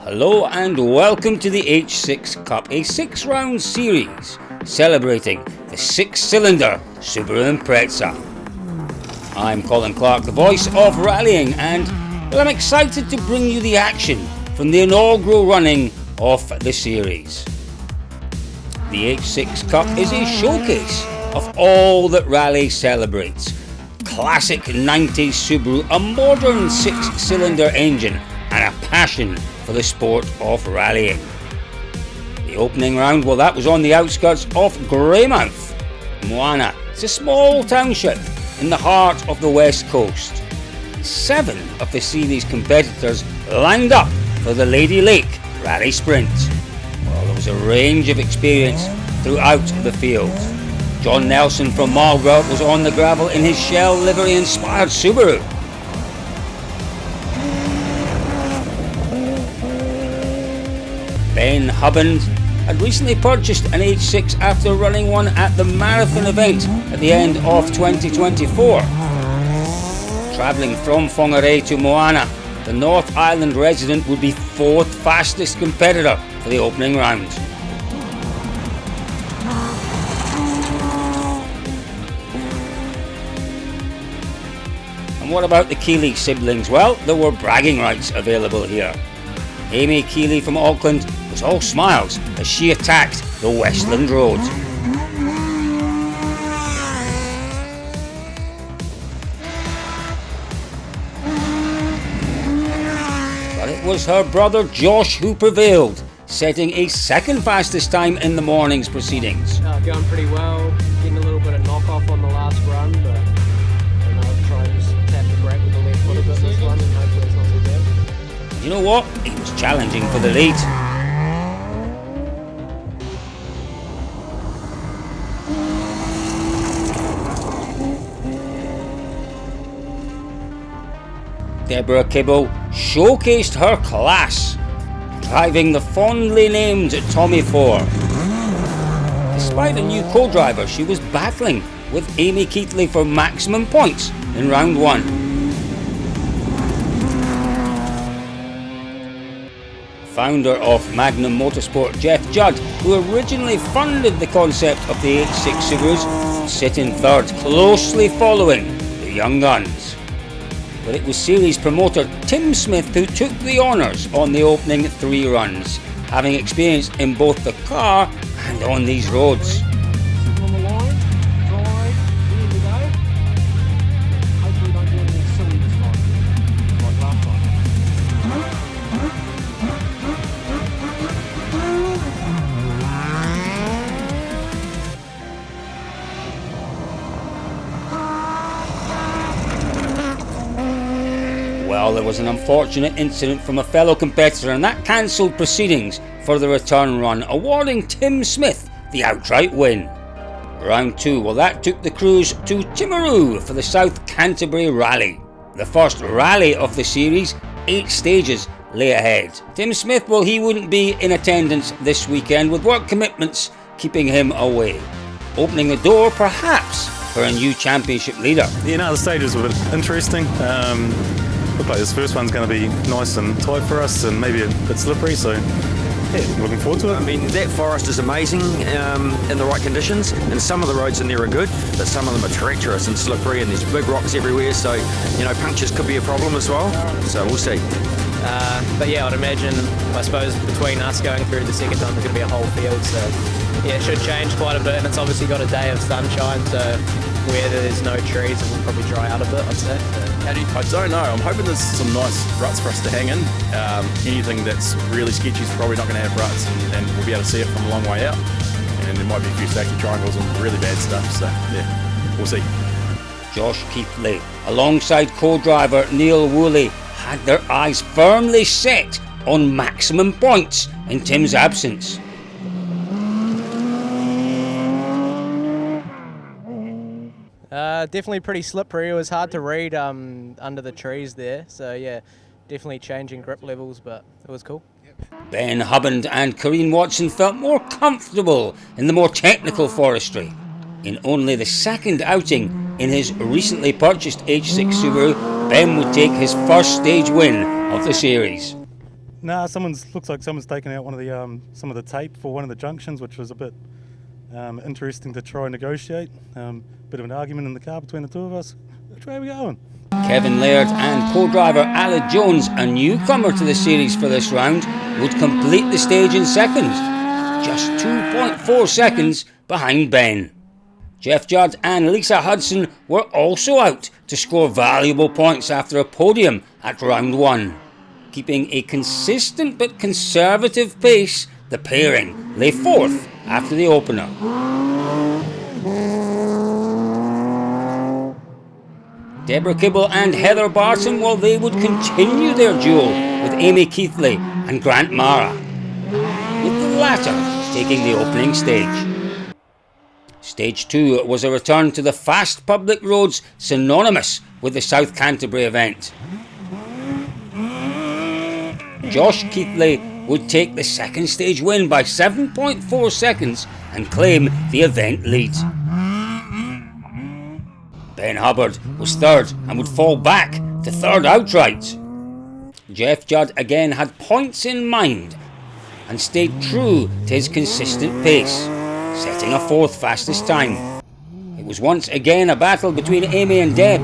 Hello and welcome to the H6 Cup, a 6-round series celebrating the 6-cylinder Subaru Impreza. I'm Colin Clark, the voice of rallying, and I'm excited to bring you the action from the inaugural running of the series. The H6 Cup is a showcase of all that rally celebrates. Classic 90s Subaru, a modern 6-cylinder engine, and a passion for the sport of rallying. The opening round, well, that was on the outskirts of Greymouth, Moana. It's a small township in the heart of the west coast. 7 of the series competitors lined up for the Lady Lake Rally Sprint. Well, there was a range of experience throughout the field. John Nelson from Marlborough was on the gravel in his Shell livery-inspired Subaru. Ben Hubband had recently purchased an H6 after running one at the marathon event at the end of 2024. Travelling from Whangarei to Moana, the North Island resident would be 4th fastest competitor for the opening round. And what about the Keeley siblings? Well, there were bragging rights available here. Amy Keeley from Auckland was all smiles as she attacked the Westland Road. But it was her brother Josh who prevailed, setting a 2nd fastest time in the morning's proceedings. Going pretty well, getting a little bit of knock-off on the last run, but I'll try and just tap the brake with the left foot a bit this one and hopefully it's not too bad. You know what? He was challenging for the lead. Deborah Kibble showcased her class, driving the fondly named Tommy 4. Despite a new co-driver, she was battling with Amy Keatley for maximum points in round 1. Founder of Magnum Motorsport, Jeff Judd, who originally funded the concept of the H6 Subarus, sit in 3rd, closely following the young guns. But it was series promoter Tim Smith who took the honours on the opening 3 runs, having experience in both the car and on these roads. On the line, drive, here we go. Hopefully we don't do anything silly this time, like last time. Well, there was an unfortunate incident from a fellow competitor, and that cancelled proceedings for the return run, awarding Tim Smith the outright win. Round 2, well, that took the crews to Timaru for the South Canterbury Rally. The first rally of the series, 8 stages lay ahead. Tim Smith, well, he wouldn't be in attendance this weekend with work commitments keeping him away, opening the door perhaps for a new championship leader. Yeah, no, the stages were a bit interesting. Looked like this first one's going to be nice and tight for us and maybe a bit slippery, so yeah, looking forward to it. I mean, that forest is amazing in the right conditions, and some of the roads in there are good, but some of them are treacherous and slippery, and there's big rocks everywhere, so, punctures could be a problem as well, so we'll see. But yeah, I'd imagine, I suppose, between us going through the second time, there's going to be a whole field, so yeah, it should change quite a bit, and it's obviously got a day of sunshine, so where there's no trees, it will probably dry out a bit, I'd say. I don't know. I'm hoping there's some nice ruts for us to hang in. Anything that's really sketchy is probably not going to have ruts, and we'll be able to see it from a long way out. And there might be a few safety triangles and really bad stuff, so yeah, we'll see. Josh Keithley, alongside co-driver Neil Woolley, had their eyes firmly set on maximum points in Tim's absence. Definitely pretty slippery. It was hard to read under the trees there, so yeah, definitely changing grip levels, but it was cool. Ben Hubband and Corrine Watson felt more comfortable in the more technical forestry. In only the 2nd outing in his recently purchased H6 Subaru, Ben would take his first stage win of the series. Nah, looks like someone's taken out one of the some of the tape for one of the junctions, which was a bit interesting to try and negotiate. Bit of an argument in the car between the two of us. Which way are we going? Kevin Laird and co-driver Aled Jones, a newcomer to the series for this round, would complete the stage in second, just 2.4 seconds behind Ben. Jeff Judd and Lisa Hudson were also out to score valuable points after a podium at round 1. Keeping a consistent but conservative pace, the pairing lay fourth after the opener. Deborah Kibble and Heather Barton, well, they would continue their duel with Amy Keithley and Grant Mara, with the latter taking the opening stage. Stage 2 was a return to the fast public roads synonymous with the South Canterbury event. Josh Keithley would take the second stage win by 7.4 seconds and claim the event lead. Ben Hubbard was third and would fall back to third outright. Jeff Judd again had points in mind and stayed true to his consistent pace, setting a fourth fastest time. It was once again a battle between Amy and Deb.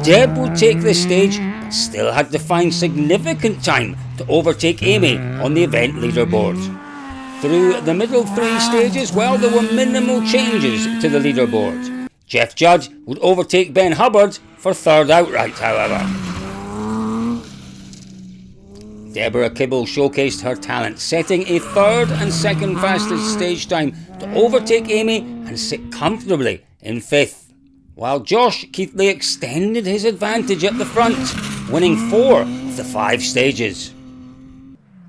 Deb would take the stage but still had to find significant time to overtake Amy on the event leaderboard. Through the middle three stages, well, there were minimal changes to the leaderboard. Jeff Judd would overtake Ben Hubbard for third outright, however. Deborah Kibble showcased her talent, setting a third and second fastest stage time to overtake Amy and sit comfortably in fifth, while Josh Keithley extended his advantage at the front, winning 4 of the 5 stages.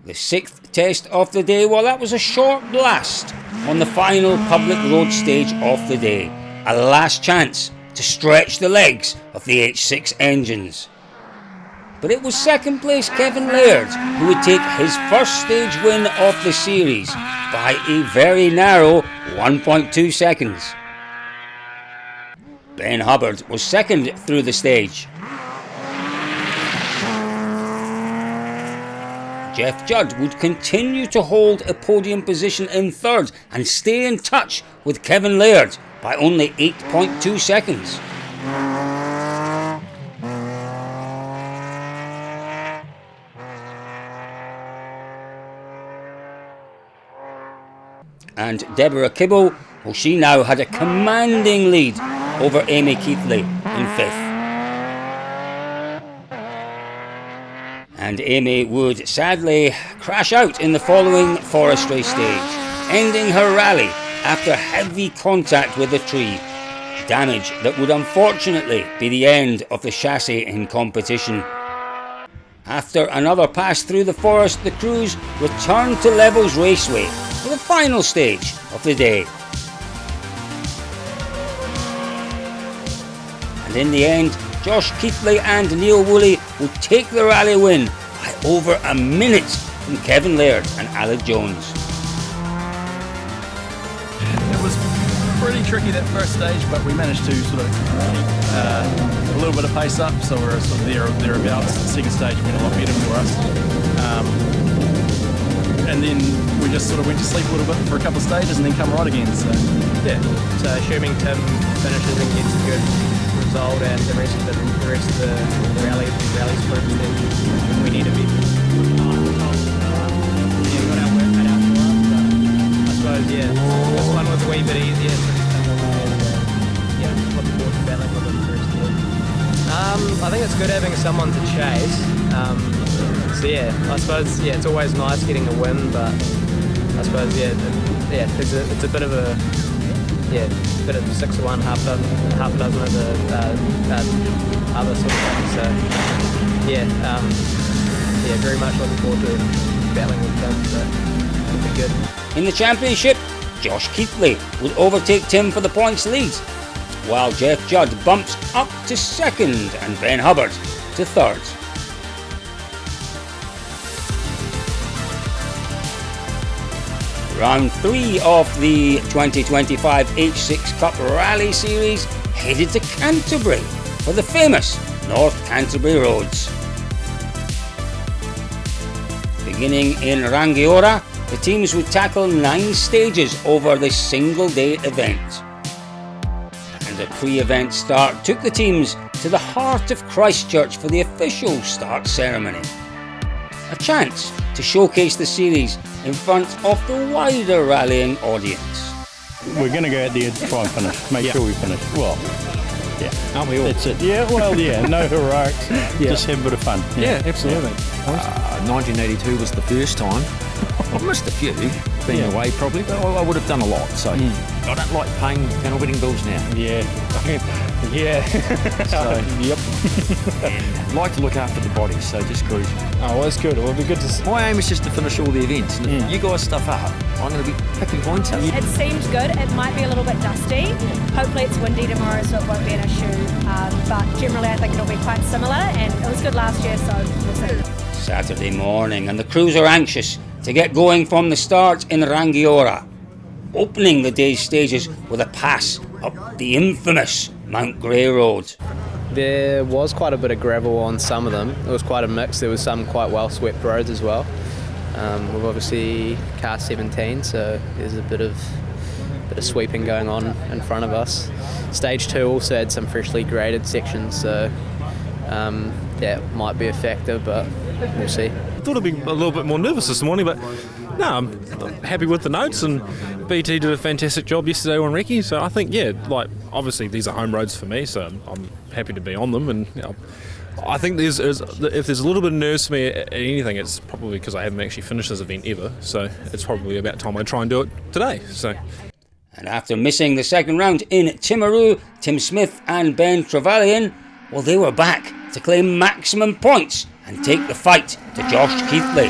The 6th test of the day, well, that was a short blast on the final public road stage of the day. A last chance to stretch the legs of the H6 engines. But it was second place Kevin Laird who would take his first stage win of the series by a very narrow 1.2 seconds. Ben Hubbard was second through the stage. Jeff Judd would continue to hold a podium position in third and stay in touch with Kevin Laird by only 8.2 seconds. And Deborah Kibble, well, she now had a commanding lead over Amy Keithley in fifth. And Amy would sadly crash out in the following forestry stage, ending her rally after heavy contact with a tree, damage that would unfortunately be the end of the chassis in competition. After another pass through the forest, the crews returned to Levels Raceway for the final stage of the day. And in the end, Josh Keithley and Neil Woolley would take the rally win by over a minute from Kevin Laird and Aled Jones. It was pretty tricky that first stage, but we managed to sort of keep a little bit of pace up, so we're sort of thereabouts. The second stage went a lot better for us. And then we just sort of went to sleep a little bit for a couple of stages and then come right again. So yeah. So assuming Tim finishes and gets a good result and the rest of the rally sprints, then we need to be. Yeah, we got our work cut out for us, but I suppose this one was a wee bit easier. Looking forward to battling with them first. I think it's good having someone to chase. So I suppose it's always nice getting a win, but I suppose it's a bit of a bit of 6 of one, half a dozen of the other sort of things. So very much looking forward to battling with them. So it'll be good. In the championship, Josh Keithley would overtake Tim for the points lead, while Jeff Judd bumps up to second and Ben Hubbard to third. Round 3 of the 2025 H6 Cup Rally Series headed to Canterbury for the famous North Canterbury Roads. Beginning in Rangiora, the teams would tackle 9 stages over this single-day event. And a pre-event start took the teams to the heart of Christchurch for the official start ceremony. A chance to showcase the series in front of the wider rallying audience. We're going to go out there to try and finish, make sure we finish. Well, yeah. Aren't we all? That's it. Yeah, well, yeah, no heroics, just have a bit of fun. Yeah, absolutely. 1982 was the first time. I've missed a few, being away probably, but I would have done a lot. So I don't like paying panel beating bills now. Yeah, yeah. So, yep. and like to look after the bodies, so just cruise. Oh, well, that's good. It will be good to see. My aim is just to finish all the events, and if you guys stuff up, I'm going to be picking points up. It seems good. It might be a little bit dusty. Hopefully it's windy tomorrow, so it won't be an issue. But generally I think it'll be quite similar, and it was good last year, so we'll see. Saturday morning, and the crews are anxious to get going from the start in Rangiora, opening the day's stages with a pass up the infamous Mount Grey Road. There was quite a bit of gravel on some of them. It was quite a mix. There was some quite well swept roads as well. We've obviously car 17, so there's a bit of sweeping going on in front of us. Stage 2 also had some freshly graded sections, so that might be a factor, but we'll see. I thought I'd be a little bit more nervous this morning, but no, I'm happy with the notes, and BT did a fantastic job yesterday on recce, so I think, obviously these are home roads for me, so I'm happy to be on them, and I think if there's a little bit of nerves for me at anything, it's probably because I haven't actually finished this event ever, so it's probably about time I try and do it today. So. And after missing the second round in Timaru, Tim Smith and Ben Trevelyan, well, they were back to claim maximum points and take the fight to Josh Keithley.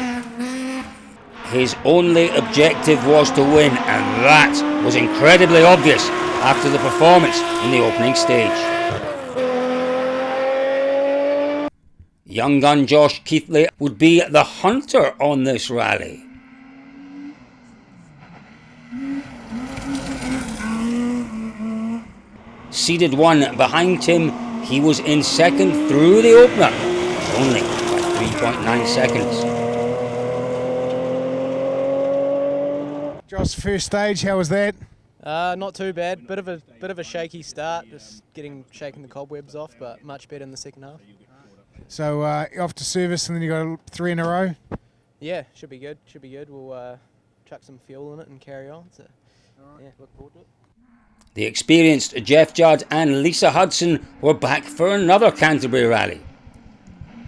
His only objective was to win, and that was incredibly obvious after the performance in the opening stage. Young gun Josh Keithley would be the hunter on this rally. Seeded 1 behind Tim, he was in second through the opener, only by 3.9 seconds. Josh, first stage, how was that? Not too bad. Bit of a shaky start, just shaking the cobwebs off, but much better in the second half. So off to service, and then you got 3 in a row. Yeah, should be good. We'll chuck some fuel in it and carry on. So, yeah, look forward to it. The experienced Jeff Judd and Lisa Hudson were back for another Canterbury rally.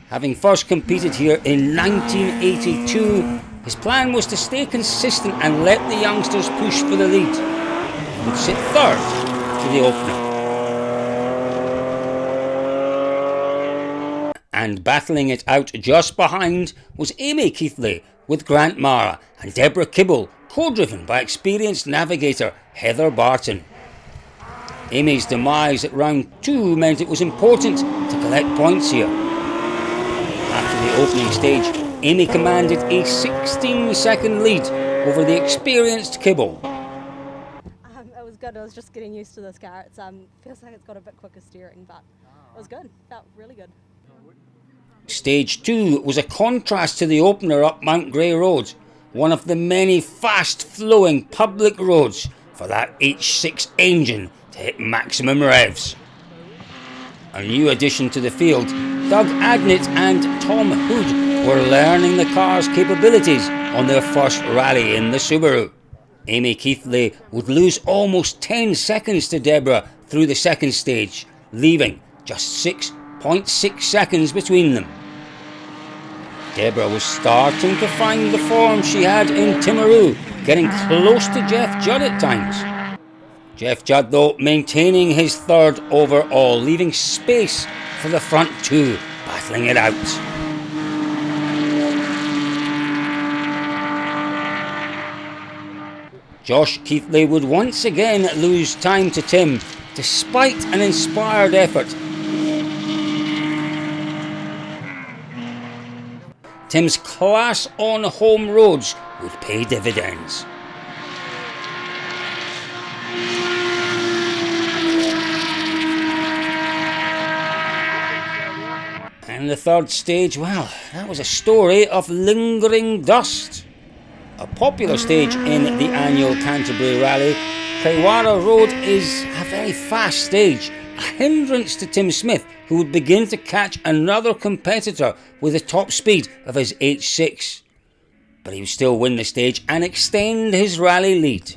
Having first competed here in 1982, his plan was to stay consistent and let the youngsters push for the lead. He would sit third to the opener. And battling it out just behind was Amy Keithley with Grant Mara and Deborah Kibble, co-driven by experienced navigator Heather Barton. Amy's demise at round 2 meant it was important to collect points here. After the opening stage, Amy commanded a 16-second lead over the experienced Kibble. It was good. I was just getting used to this car. It feels like it's got a bit quicker steering, but it was good. Felt really good. Stage 2 was a contrast to the opener up Mount Grey Road, one of the many fast-flowing public roads for that H6 engine to hit maximum revs. A new addition to the field, Doug Agnett and Tom Hood were learning the car's capabilities on their first rally in the Subaru. Amy Keithley would lose almost 10 seconds to Deborah through the second stage, leaving just 6.6 seconds between them. Deborah was starting to find the form she had in Timaru, getting close to Jeff Judd at times. Jeff Judd, though, maintaining his third overall, leaving space for the front 2, battling it out. Josh Keithley would once again lose time to Tim, despite an inspired effort. Tim's class on home roads would pay dividends. And the third stage, well, that was a story of lingering dust. A popular stage in the annual Canterbury Rally, Kaiwara Road is a very fast stage, a hindrance to Tim Smith, who would begin to catch another competitor with the top speed of his H6. But he would still win the stage and extend his rally lead.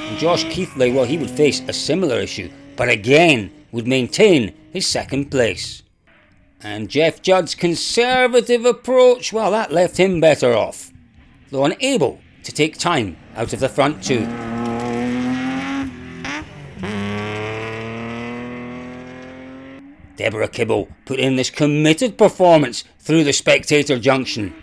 And Josh Keithley, well, he would face a similar issue, but again would maintain his second place. And Jeff Judd's conservative approach, well, that left him better off, though unable to take time out of the front two. Deborah Kibble put in this committed performance through the spectator junction.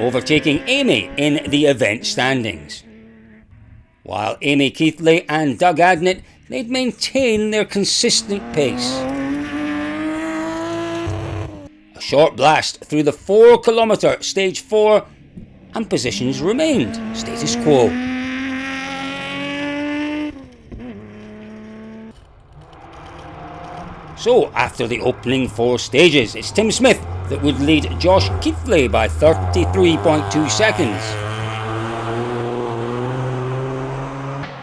Overtaking Amy in the event standings. While Amy Keithley and Doug Adnett, they'd maintain their consistent pace. A short blast through the 4-kilometre stage 4 and positions remained status quo. So after the opening 4 stages, it's Tim Smith that would lead Josh Keithley by 33.2 seconds.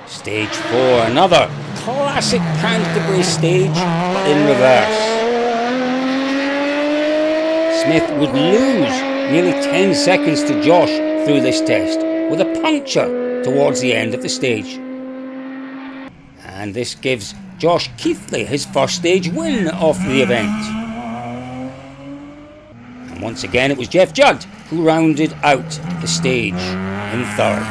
Stage 4, another classic Canterbury stage, but in reverse. Smith would lose nearly 10 seconds to Josh through this test, with a puncture towards the end of the stage. And this gives Josh Keithley his first stage win of the event. And once again it was Jeff Judd who rounded out the stage in third.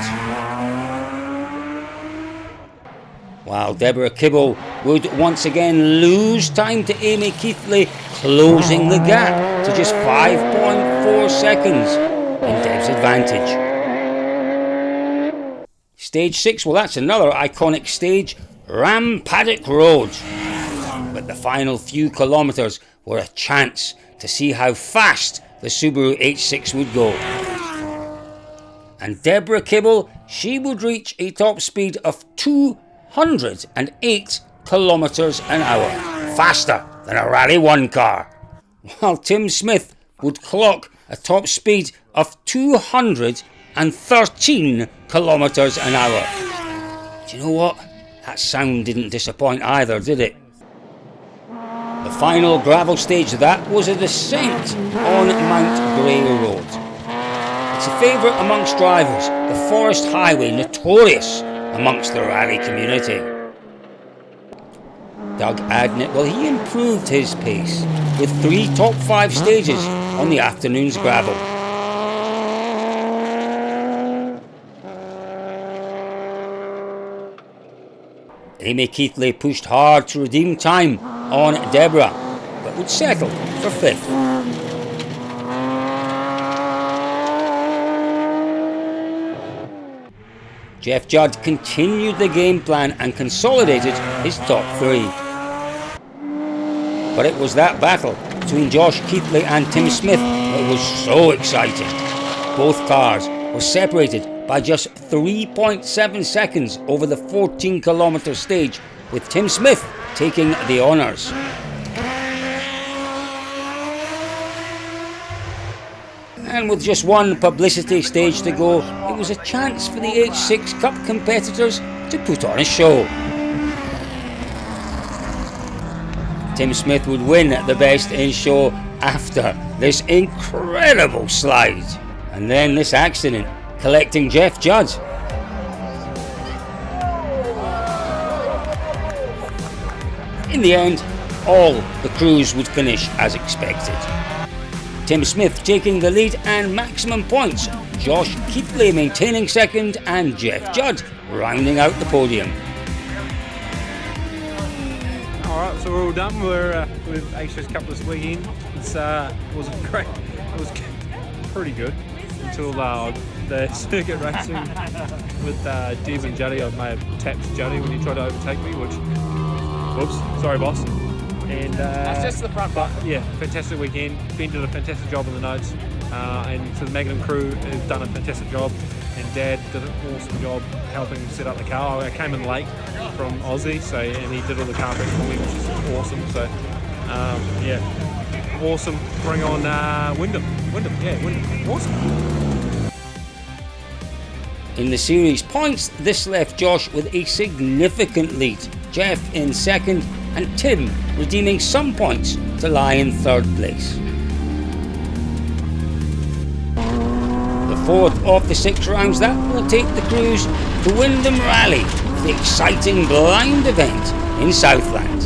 While Deborah Kibble would once again lose time to Amy Keithley, closing the gap to just 5.4 seconds in Deb's advantage. Stage 6, well, that's another iconic stage, Ram Paddock Road. But the final few kilometres were a chance to see how fast the Subaru H6 would go. And Deborah Kibble, she would reach a top speed of 208 kilometres an hour, faster than a Rally 1 car. While Tim Smith would clock a top speed of 213 kilometres an hour. Do you know what? That sound didn't disappoint either, did it? The final gravel stage of that was a descent on Mount Grey Road. It's a favourite amongst drivers, the forest highway notorious amongst the rally community. Doug Adnett, well, he improved his pace with 3 top 5 stages on the afternoon's gravel. Amy Keithley pushed hard to redeem time on Deborah, but would settle for 5th. Jeff Judd continued the game plan and consolidated his top 3. But it was that battle between Josh Keithley and Tim Smith that was so exciting. Both cars were separated by just 3.7 seconds over the 14-kilometre stage, with Tim Smith taking the honours. And with just one publicity stage to go, it was a chance for the H6 Cup competitors to put on a show. Tim Smith would win the Best in Show after this incredible slide. And then this accident, collecting Jeff Judd. In the end, all the crews would finish as expected. Tim Smith taking the lead and maximum points, Josh Keithley maintaining second, and Jeff Judd rounding out the podium. Alright, so we're all done. We're with H6 Cup this weekend. It wasn't great. It was pretty good until the circuit racing with Deb and Juddy. I may have tapped Juddy when he tried to overtake me, which, whoops, sorry boss. And that's just the front. But yeah, fantastic weekend. Ben did a fantastic job on the notes, and so the Magnum crew has done a fantastic job. And dad did an awesome job helping set up the car. I came in late from Aussie, and he did all the car prep for me, which is awesome. So, yeah, awesome. Bring on Wyndham. Awesome. In the series points, this left Josh with a significant lead. Jeff in second, and Tim redeeming some points to lie in third place. The fourth of the 6 rounds, that will take the cruise to Wyndham Rally, the exciting blind event in Southland.